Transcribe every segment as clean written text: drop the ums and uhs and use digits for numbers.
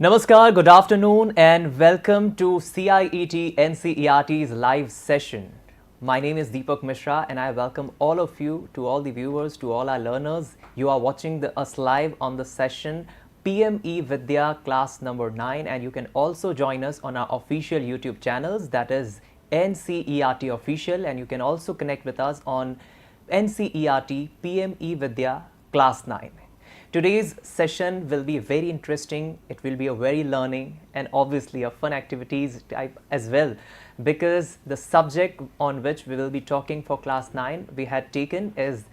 Namaskar, good afternoon, and welcome to CIET NCERT's live session. My name is Deepak Mishra, and I welcome all of you, to all the viewers, to all our learners. You are watching us live on the session PME Vidya class number 9, and you can also join us on our official YouTube channels, that is NCERT official, and you can also connect with us on NCERT PME Vidya class 9. Today's session will be very interesting. It will be a very learning and obviously a fun activities type as well, because the subject on which we will be talking for class 9 we had taken is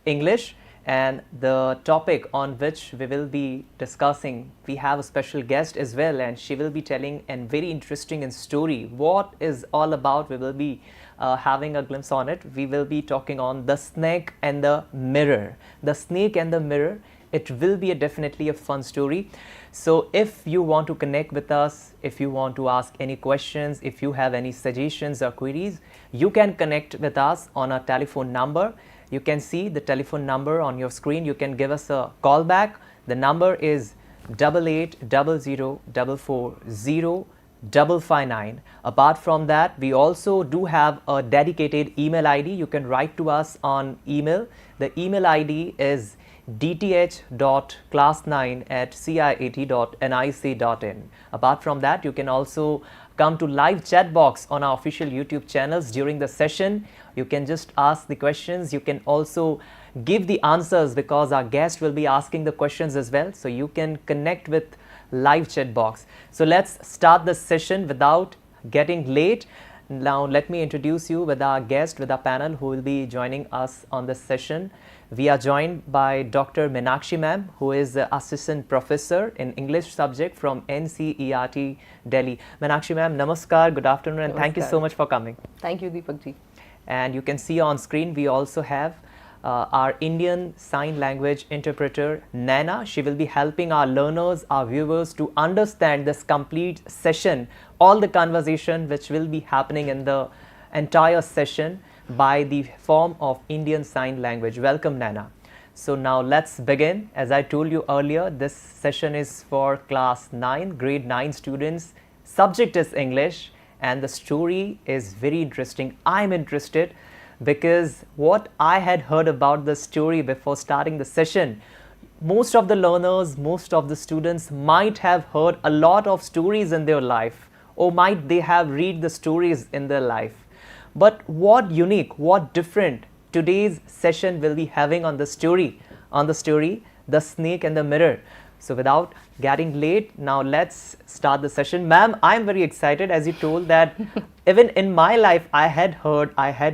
English, and the topic on which we will be discussing, we have a special guest as well, and she will be telling a very interesting story what is all about. We will be having a glimpse on it. We will be talking on the snake and the mirror. The snake and the mirror. It will be definitely a fun story. So if you want to connect with us, if you want to ask any questions, if you have any suggestions or queries, you can connect with us on our telephone number. You can see the telephone number on your screen. You can give us a call back. The number is 8800440559. Apart from that, we also do have a dedicated email ID. You can write to us on email. The email ID is dth.class9@ciet.nic.in. Apart from that, you can also come to live chat box on our official YouTube channels during the session. You can just ask the questions. You can also give the answers, because our guest will be asking the questions as well. So you can connect with live chat box. So let's start the session without getting late. Now let me introduce you with our guest, with our panel who will be joining us on this session. We are joined by Dr. Meenakshi ma'am, who is the assistant professor in English subject from NCERT Delhi. Meenakshi ma'am, namaskar, good afternoon, and thank you so much for coming. Thank you, Deepak ji. And you can see on screen we also have our Indian Sign Language interpreter Naina. She will be helping our learners, our viewers to understand this complete session, all the conversation which will be happening in the entire session by the form of Indian Sign Language. Welcome, Naina. So now let's begin. As I told you earlier, this session is for class 9, grade 9 students. Subject is English, and the story is very interesting. I'm interested because what I had heard about the story before starting the session, most of the learners, most of the students might have heard a lot of stories in their life, or might they have read the stories in their life. But what unique, what different today's session will be having on the story, The Snake and the Mirror. So without getting late, now let's start the session. Ma'am, I'm very excited, as you told that even in my life I had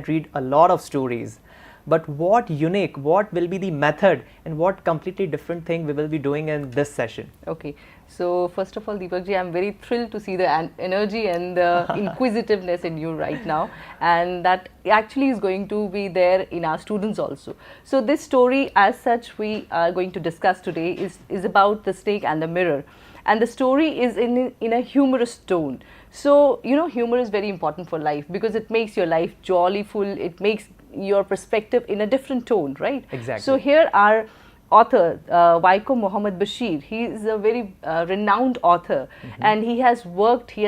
read a lot of stories. But what unique, what will be the method, and what completely different thing we will be doing in this session? Okay, so first of all, Deepak ji, I'm very thrilled to see the energy and the inquisitiveness in you right now, and that actually is going to be there in our students also. So this story as such we are going to discuss today is about the snake and the mirror, and the story is in a humorous tone. So you know, humor is very important for life because it makes your life jollyful, it makes your perspective in a different tone, right? Exactly. So here our author, Vaikom Muhammad Bashir, he is a very renowned author, and he has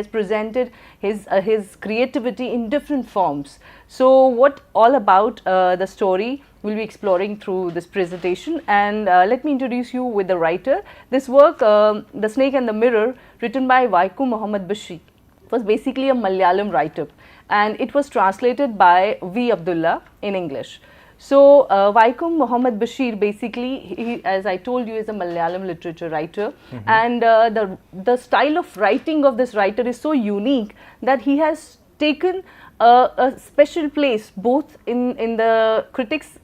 presented his creativity in different forms. So what all about the story we'll be exploring through this presentation, and let me introduce you with the writer. This work, The Snake and the Mirror, written by Vaikom Muhammad Bashir, was basically a Malayalam write-up, and it was translated by V. Abdullah in English. So Vaikom Muhammad Bashir, basically, he, as I told you, is a Malayalam literature writer, and the style of writing of this writer is so unique that he has taken a special place both in the critics'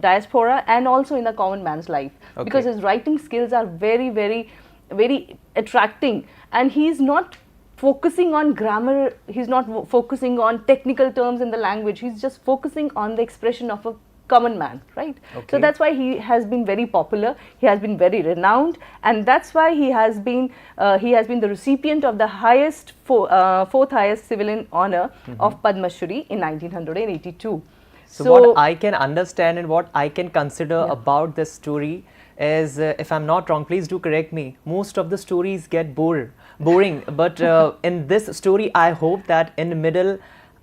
diaspora and also in the common man's life, because his writing skills are very, very, very attracting, and he is not focusing on grammar, he's not focusing on technical terms in the language, he's just focusing on the expression of a common man, right? So that's why he has been very popular, he has been very renowned, and that's why he has been the recipient of the highest fourth highest civilian honor of Padma Shri in 1982. So what I can understand and what I can consider about this story, is, if I'm not wrong, please do correct me, most of the stories get boring. But in this story, I hope that in the middle,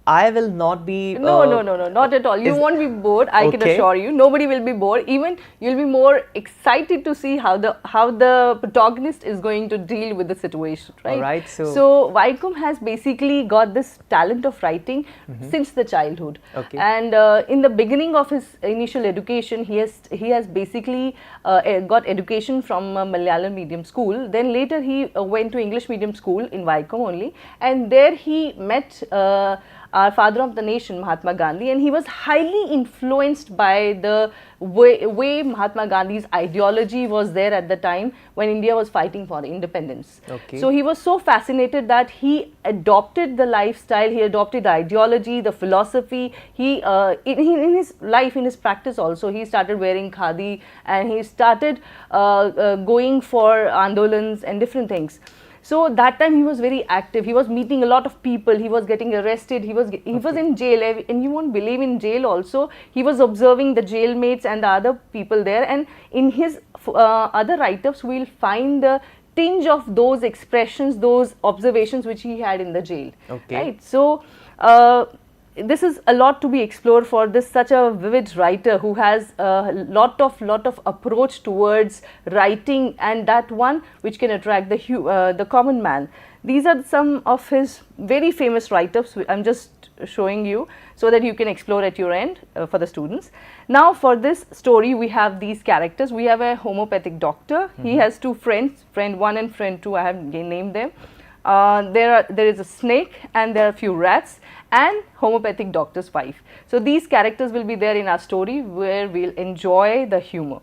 I will not be. No, not at all. You won't be bored. I can Okay. assure you. Nobody will be bored. Even you'll be more excited to see how the protagonist is going to deal with the situation, right? All right, So Vaikom has basically got this talent of writing since the childhood. Okay. And in the beginning of his initial education, he has basically got education from a Malayalam medium school. Then later he went to English medium school in Vaikom only, and there he met our father of the nation, Mahatma Gandhi, and he was highly influenced by the way Mahatma Gandhi's ideology was there at the time when India was fighting for independence. Okay. So he was so fascinated that he adopted the lifestyle, he adopted the ideology, the philosophy. He in his life, in his practice also, he started wearing khadi, and he started going for andolans and different things. So that time he was very active. He was meeting a lot of people. He was getting arrested. He was in jail, and you won't believe, in jail also he was observing the jailmates and the other people there. And in his other write-ups, we'll find the tinge of those expressions, those observations which he had in the jail. Okay. Right. So this is a lot to be explored for this such a vivid writer who has a lot of approach towards writing, and that one which can attract the common man. These are some of his very famous write-ups. I'm just showing you so that you can explore at your end for the students. Now for this story, we have these characters. We have a homeopathic doctor. He has two friends, friend 1 and friend 2. I have named them. There is a snake, and there are a few rats, and homeopathic doctor's wife. So these characters will be there in our story, where we'll enjoy the humor.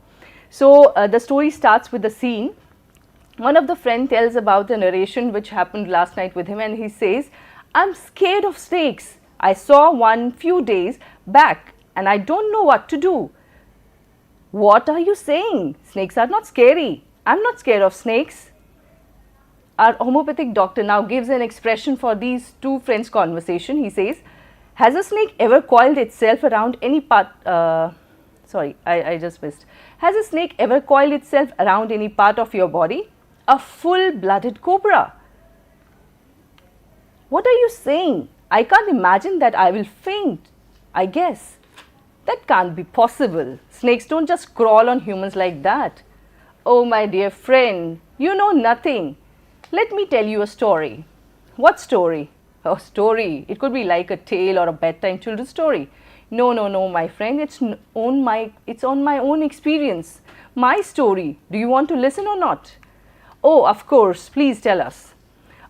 So the story starts with the scene. One of the friend tells about a narration which happened last night with him, and he says, "I'm scared of snakes. I saw one few days back, and I don't know what to do." "What are you saying? Snakes are not scary. I'm not scared of snakes." Our homeopathic doctor now gives an expression for these two friends' conversation. He says, "Has a snake ever coiled itself around any part?" I just missed. "Has a snake ever coiled itself around any part of your body?" "A full-blooded cobra." "What are you saying? I can't imagine that. I will faint, I guess." "That can't be possible. Snakes don't just crawl on humans like that." "Oh, my dear friend, you know nothing. Let me tell you a story." "What story?" "A story. It could be like a tale or a bedtime children's story." No, my friend. It's on my own experience. My story. Do you want to listen or not?" "Oh, of course. Please tell us."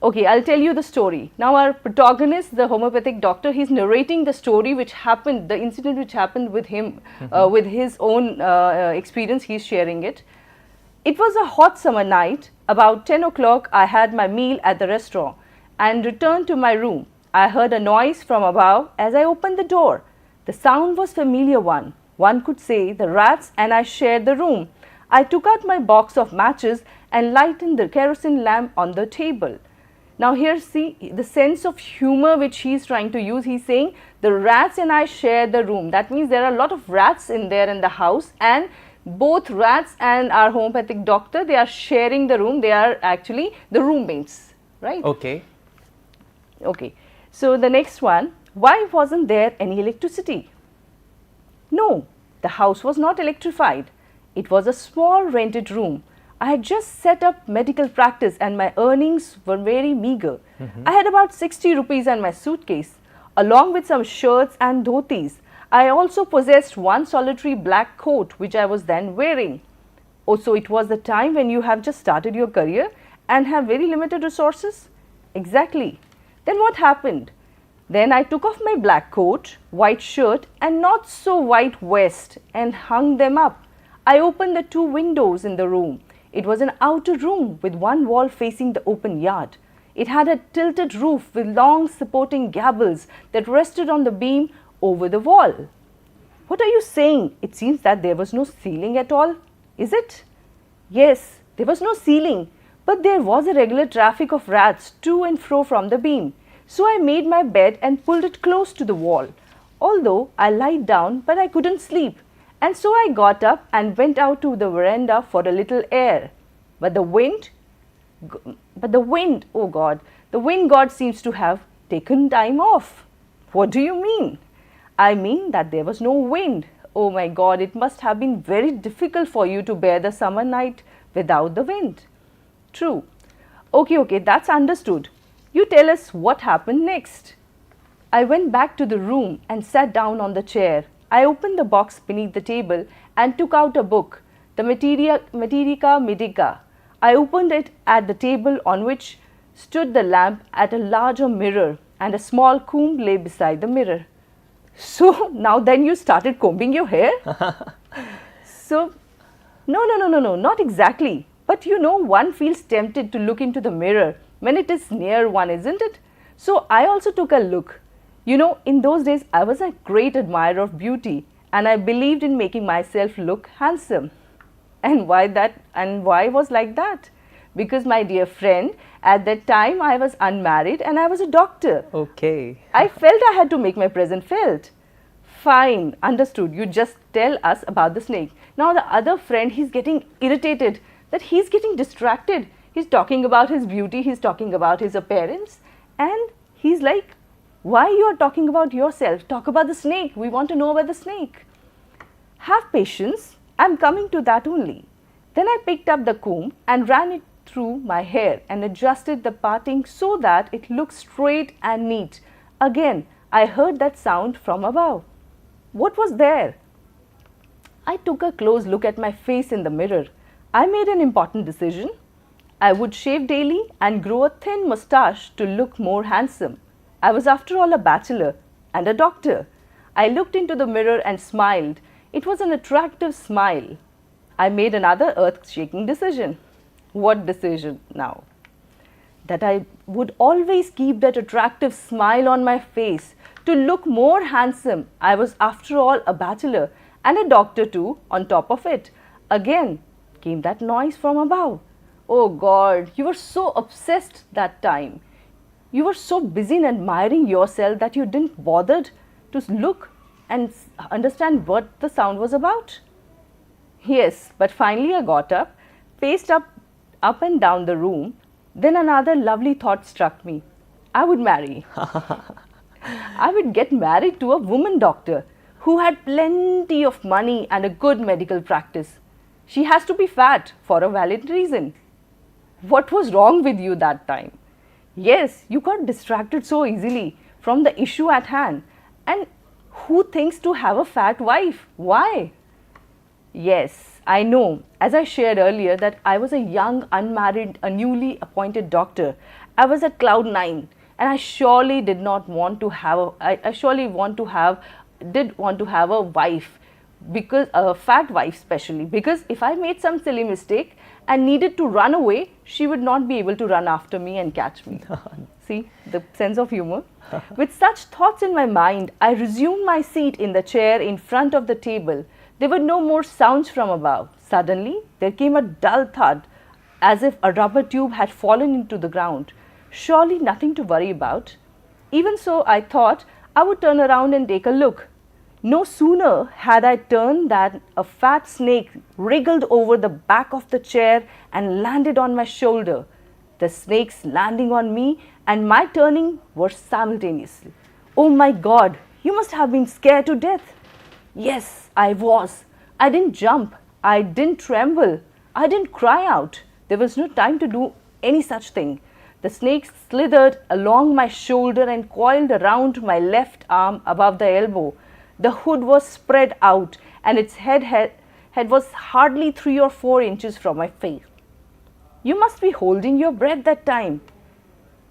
"Okay, I'll tell you the story." Now our protagonist, the homeopathic doctor, he's narrating the story which happened, the incident which happened with him, with his own experience. He's sharing it. "It was a hot summer night. About 10 o'clock, I had my meal at the restaurant and returned to my room. I heard a noise from above as I opened the door. The sound was familiar one. One could say the rats and I shared the room. I took out my box of matches and lighted the kerosene lamp on the table." Now here see the sense of humor which he's trying to use. He's saying the rats and I share the room. That means there are a lot of rats in there in the house, and both rats and our homeopathic doctor, they are sharing the room. They are actually the roommates, right? Okay. Okay. So the next one, why wasn't there any electricity? No, the house was not electrified. It was a small rented room. I had just set up medical practice and my earnings were very meager. I had about 60 rupees in my suitcase, along with some shirts and dhotis. I also possessed one solitary black coat which I was then wearing. "Oh, so it was the time when you have just started your career and have very limited resources?" "Exactly." "Then what happened?" "Then I took off my black coat, white shirt and not so white vest and hung them up. I opened the two windows in the room. It was an outer room with one wall facing the open yard. It had a tilted roof with long supporting gables that rested on the beam over the wall." "What are you saying? It seems that there was no ceiling at all, is it?" "Yes, there was no ceiling, but there was a regular traffic of rats to and fro from the beam. So I made my bed and pulled it close to the wall. Although I lied down, but I couldn't sleep, And so I got up and went out to the veranda for a little air. But the wind, oh God, the wind god seems to have taken time off. What do you mean? I mean that there was no wind. Oh my God, it must have been very difficult for you to bear the summer night without the wind. True. Okay, that's understood. You tell us what happened next. I went back to the room and sat down on the chair. I opened the box beneath the table and took out a book, the Materica Medica. I opened it at the table on which stood the lamp at a larger mirror, and a small comb lay beside the mirror. So now then you started combing your hair? So, no, not exactly. But you know, one feels tempted to look into the mirror when it is near one, isn't it? So I also took a look. You know, in those days I was a great admirer of beauty, and I believed in making myself look handsome. And why was like that? Because my dear friend, at that time I was unmarried and I was a doctor. Okay. I felt I had to make my presence felt. Fine, understood. You just tell us about the snake. Now the other friend, he's getting irritated that he's getting distracted. He's talking about his beauty, he's talking about his appearance, and he's like, why you are talking about yourself? Talk about the snake. We want to know about the snake. Have patience. I'm coming to that only. Then I picked up the comb and ran it through my hair and adjusted the parting so that it looked straight and neat. Again, I heard that sound from above. What was there? I took a close look at my face in the mirror. I made an important decision. I would shave daily and grow a thin moustache to look more handsome. I was after all a bachelor and a doctor. I looked into the mirror and smiled. It was an attractive smile. I made another earth-shaking decision. What decision now? That I would always keep that attractive smile on my face to look more handsome. I was after all a bachelor and a doctor too on top of it. Again came that noise from above. Oh God, you were so obsessed that time. You were so busy in admiring yourself that you didn't bother to look and understand what the sound was about. Yes, but finally I got up, paced up and down the room. Then another lovely thought struck me. I would marry. I would get married to a woman doctor who had plenty of money and a good medical practice. She has to be fat for a valid reason. What was wrong with you that time? Yes, you got distracted so easily from the issue at hand. And who thinks to have a fat wife? Why? Yes, I know, as I shared earlier, that I was a young, unmarried, a newly appointed doctor. I was at cloud 9 and I surely did not want to have did want to have a wife, because a fat wife especially, because if I made some silly mistake and needed to run away, she would not be able to run after me and catch me. See the sense of humor? With such thoughts in my mind, I resumed my seat in the chair in front of the table. There were no more sounds from above. Suddenly, there came a dull thud, as if a rubber tube had fallen into the ground. Surely nothing to worry about. Even so, I thought I would turn around and take a look. No sooner had I turned than a fat snake wriggled over the back of the chair and landed on my shoulder. The snake's landing on me and my turning were simultaneously. Oh my God, you must have been scared to death. Yes, I was. I didn't jump. I didn't tremble. I didn't cry out. There was no time to do any such thing. The snake slithered along my shoulder and coiled around my left arm above the elbow. The hood was spread out and its head was hardly 3 or 4 inches from my face. You must be holding your breath that time.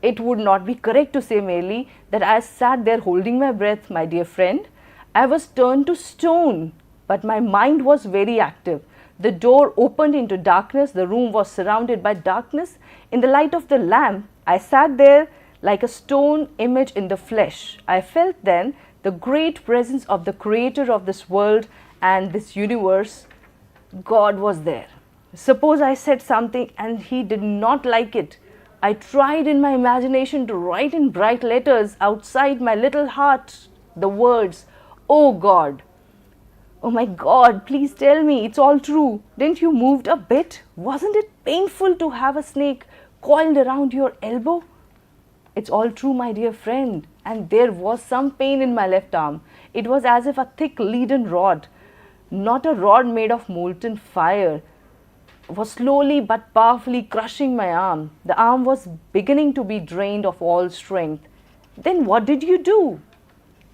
It would not be correct to say merely that I sat there holding my breath, my dear friend. I was turned to stone, but my mind was very active. The door opened into darkness. The room was surrounded by darkness. In the light of the lamp, I sat there like a stone image in the flesh. I felt then the great presence of the creator of this world and this universe. God was there. Suppose I said something and he did not like it. I tried in my imagination to write in bright letters outside my little heart the words, "Oh God." Oh my God, please tell me, it's all true. Didn't you moved a bit? Wasn't it painful to have a snake coiled around your elbow? It's all true, my dear friend. And there was some pain in my left arm. It was as if a thick leaden rod, not a rod made of molten fire, was slowly but powerfully crushing my arm. The arm was beginning to be drained of all strength. Then what did you do?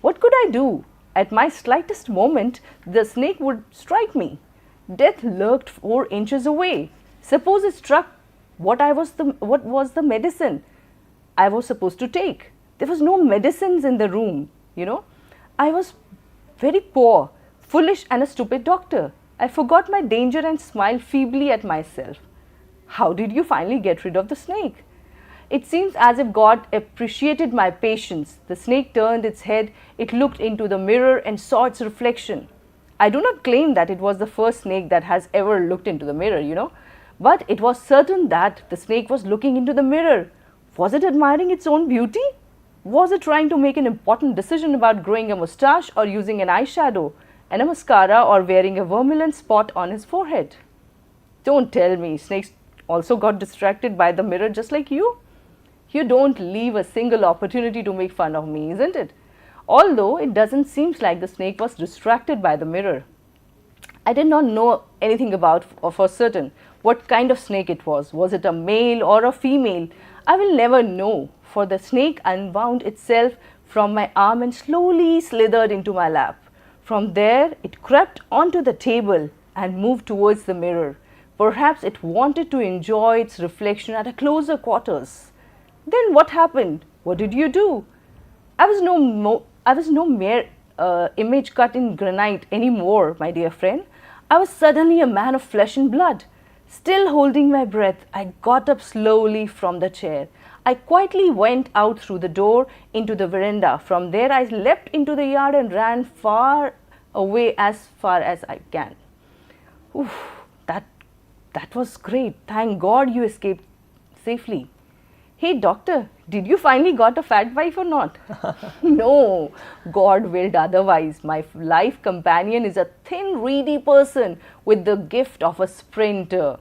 What could I do? At my slightest moment, the snake would strike me. Death lurked 4 inches away. Suppose it struck, what was the medicine I was supposed to take? There was no medicines in the room, you know. I was very poor, foolish and a stupid doctor. I forgot my danger and smiled feebly at myself. How did you finally get rid of the snake? It seems as if God appreciated my patience. The snake turned its head, it looked into the mirror and saw its reflection. I do not claim that it was the first snake that has ever looked into the mirror, you know, but it was certain that the snake was looking into the mirror. Was it admiring its own beauty? Was it trying to make an important decision about growing a moustache or using an eyeshadow and a mascara or wearing a vermilion spot on his forehead? Don't tell me snakes also got distracted by the mirror just like you? You don't leave a single opportunity to make fun of me, isn't it? Although it doesn't seem like the snake was distracted by the mirror. I did not know anything about for certain what kind of snake it was. Was it a male or a female? I will never know, for the snake unwound itself from my arm and slowly slithered into my lap. From there, it crept onto the table and moved towards the mirror. Perhaps it wanted to enjoy its reflection at a closer quarters. Then what happened? What did you do? I was no mere image cut in granite anymore, my dear friend. I was suddenly a man of flesh and blood. Still holding my breath, I got up slowly from the chair. I quietly went out through the door into the veranda. From there, I leapt into the yard and ran far away as far as I can. Oof, that was great. Thank God you escaped safely. Hey doctor, did you finally got a fat wife or not? No, God willed otherwise. My life companion is a thin, reedy person with the gift of a sprinter.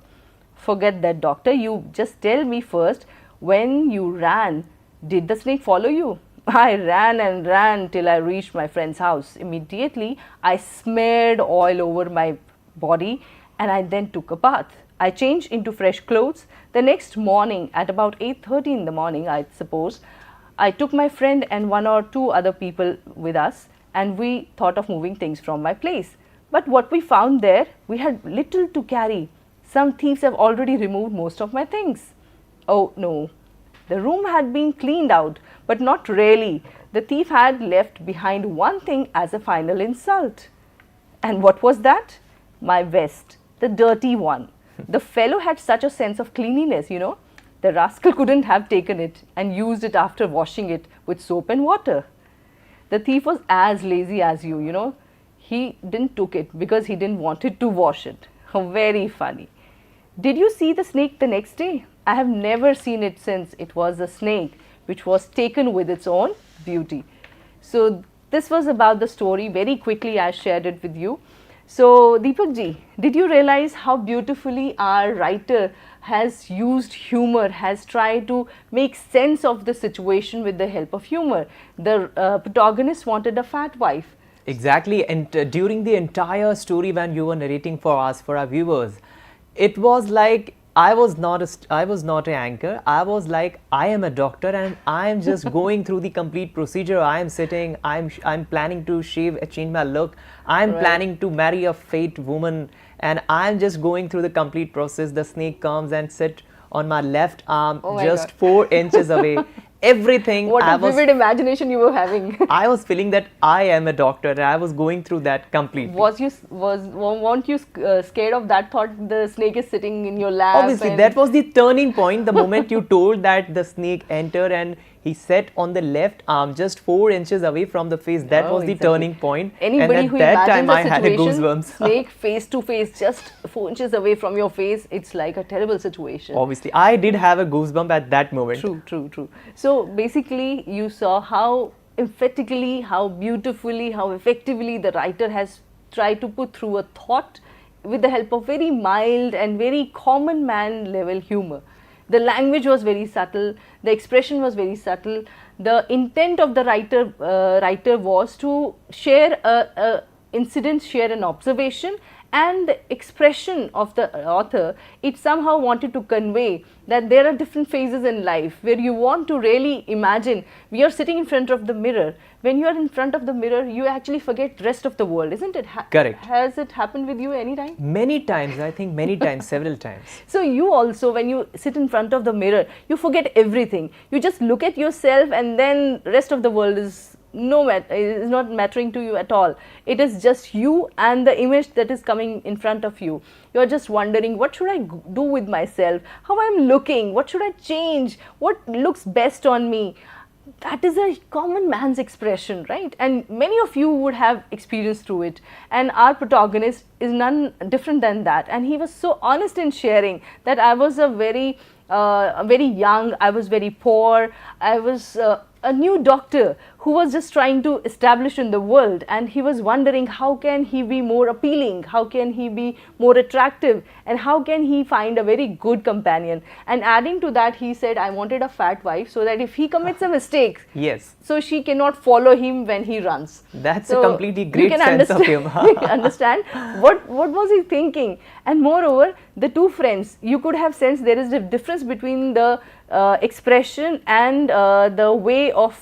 Forget that, doctor. You just tell me first, when you ran, did the snake follow you? I ran and ran till I reached my friend's house. Immediately, I smeared oil over my body and I then took a bath. I changed into fresh clothes. The next morning at about 8:30 in the morning, I suppose, I took my friend and 1 or 2 other people with us and we thought of moving things from my place. But what we found there, we had little to carry. Some thieves have already removed most of my things. Oh no, the room had been cleaned out, but not really. The thief had left behind one thing as a final insult. And what was that? My vest, the dirty one. The fellow had such a sense of cleanliness, you know. The rascal couldn't have taken it and used it after washing it with soap and water. The thief was as lazy as you know. He didn't took it because he didn't want it to wash it. Very funny. Did you see the snake the next day? I have never seen it since. It was a snake which was taken with its own beauty. So this was about the story. Very quickly I shared it with you. So Deepak ji, did you realize how beautifully our writer has used humor, has tried to make sense of the situation with the help of humor? The protagonist wanted a fat wife. Exactly, and during the entire story when you were narrating for us, for our viewers, it was like I was not an anchor. I was like, I am a doctor and I am just going through the complete procedure. I am sitting, I'm planning to shave, change my look. I'm planning to marry a fat woman and I'm just going through the complete process. The snake comes and sit on my left arm, just God. 4 inches away. Everything. What a vivid imagination you were having. I was feeling that I am a doctor and I was going through that completely. Weren't you scared of that thought? The snake is sitting in your lap. Obviously, that was the turning point. The moment you told that the snake entered and he sat on the left arm, just 4 inches away from the face. That was the turning point. Anybody and who that time I imagines had a goosebumps. Snake face to face, just 4 inches away from your face. It's like a terrible situation. Obviously, I did have a goosebump at that moment. True. So basically, you saw how emphatically, how beautifully, how effectively the writer has try to put through a thought with the help of very mild and very common man level humor. The language was very subtle, the expression was very subtle. The intent of the writer was to share a incident, share an observation, and the expression of the author, it somehow wanted to convey that there are different phases in life where you want to really imagine. We are sitting in front of the mirror. When you are in front of the mirror, you actually forget the rest of the world, isn't it? Correct. Has it happened with you any time? Many times, I think many times, several times. So you also, when you sit in front of the mirror, you forget everything. You just look at yourself, and then rest of the world is is not mattering to you at all. It is just you and the image that is coming in front of you. You are just wondering, what should I do with myself? How I am looking? What should I change? What looks best on me? That is a common man's expression, right? And many of you would have experienced through it. And our protagonist is none different than that. And he was so honest in sharing that I was very young, I was very poor, I was a new doctor who was just trying to establish in the world, and he was wondering how can he be more appealing, how can he be more attractive, and how can he find a very good companion. And adding to that, he said, I wanted a fat wife so that if he commits a mistake, yes, so she cannot follow him when he runs. That's so a completely great sense of humor. You can understand what was he thinking. And moreover, the two friends, you could have sensed there is a difference between the expression and the way of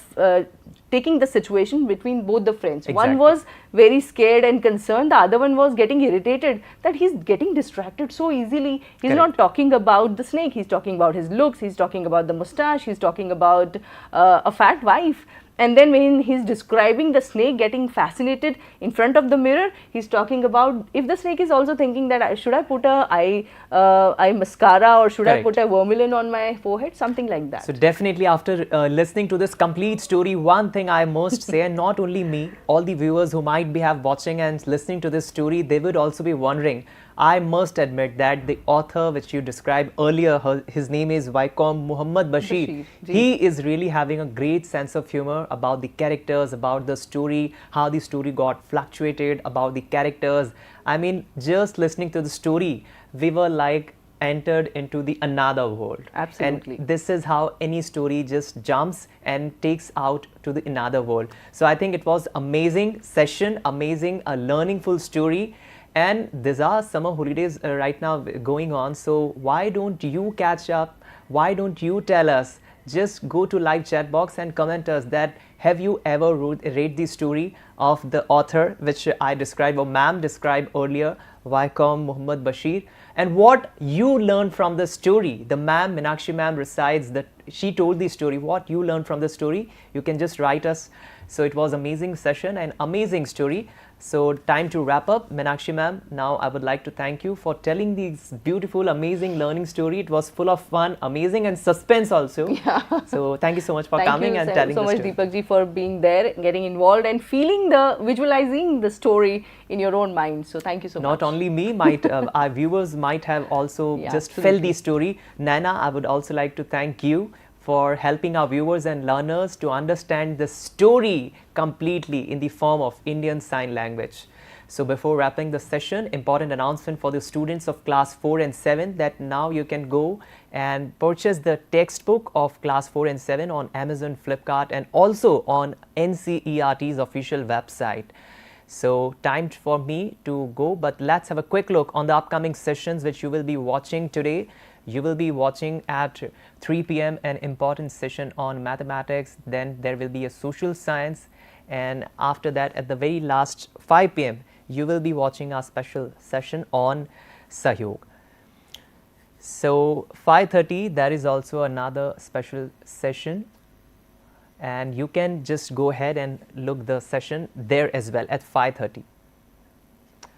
taking the situation between both the friends. Exactly. One was very scared and concerned, the other one was getting irritated that he's getting distracted so easily. He's not talking about the snake, he's talking about his looks, he's talking about the mustache, he's talking about a fat wife. And then when he's describing the snake getting fascinated in front of the mirror, he's talking about if the snake is also thinking that should I put a eye mascara or should I put a vermilion on my forehead, something like that. So definitely after listening to this complete story, one thing I must say, and not only me, all the viewers who might be watching and listening to this story, they would also be wondering. I must admit that the author which you described earlier, his name is Vaikom Muhammad Bashir. He is really having a great sense of humor about the characters, about the story, how the story got fluctuated, about the characters. I mean, just listening to the story, we were like entered into the another world. Absolutely. And this is how any story just jumps and takes out to the another world. So I think it was amazing session, amazing, a learningful story. And these are summer holidays right now going on, so why don't you catch up, why don't you tell us, just go to live chat box and comment us that have you ever read the story of the author which I described or ma'am described earlier, Vaikom Muhammad Bashir, and what you learned from the story. The ma'am, Meenakshi ma'am recites that she told the story, what you learned from the story, you can just write us. So it was amazing session and amazing story. So time to wrap up. Meenakshi ma'am, now I would like to thank you for telling this beautiful, amazing learning story. It was full of fun, amazing and suspense also. Yeah. So thank you so much for coming and telling the story. Thank you so much, Deepak ji, for being there, getting involved and visualizing the story in your own mind. So thank you so much. Not only me, our viewers might have also just felt the story. Naina, I would also like to thank you for helping our viewers and learners to understand the story completely in the form of Indian Sign Language. So before wrapping the session, important announcement for the students of class 4 and 7 that now you can go and purchase the textbook of class 4 and 7 on Amazon, Flipkart and also on NCERT's official website. So time for me to go, but let's have a quick look on the upcoming sessions which you will be watching today. You will be watching at 3 p.m. an important session on mathematics, then there will be a social science, and after that at the very last 5 p.m. you will be watching a special session on Sahyog. So 5:30 there is also another special session, and you can just go ahead and look the session there as well at 5:30.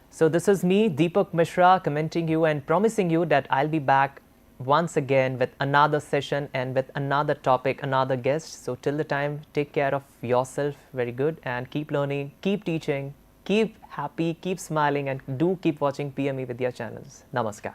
So this is me, Deepak Mishra, commenting you and promising you that I'll be back once again with another session and with another topic, another guest. So till the time, take care of yourself very good and keep learning, keep teaching, keep happy, keep smiling, and do keep watching PME Vidya channels. Namaskar.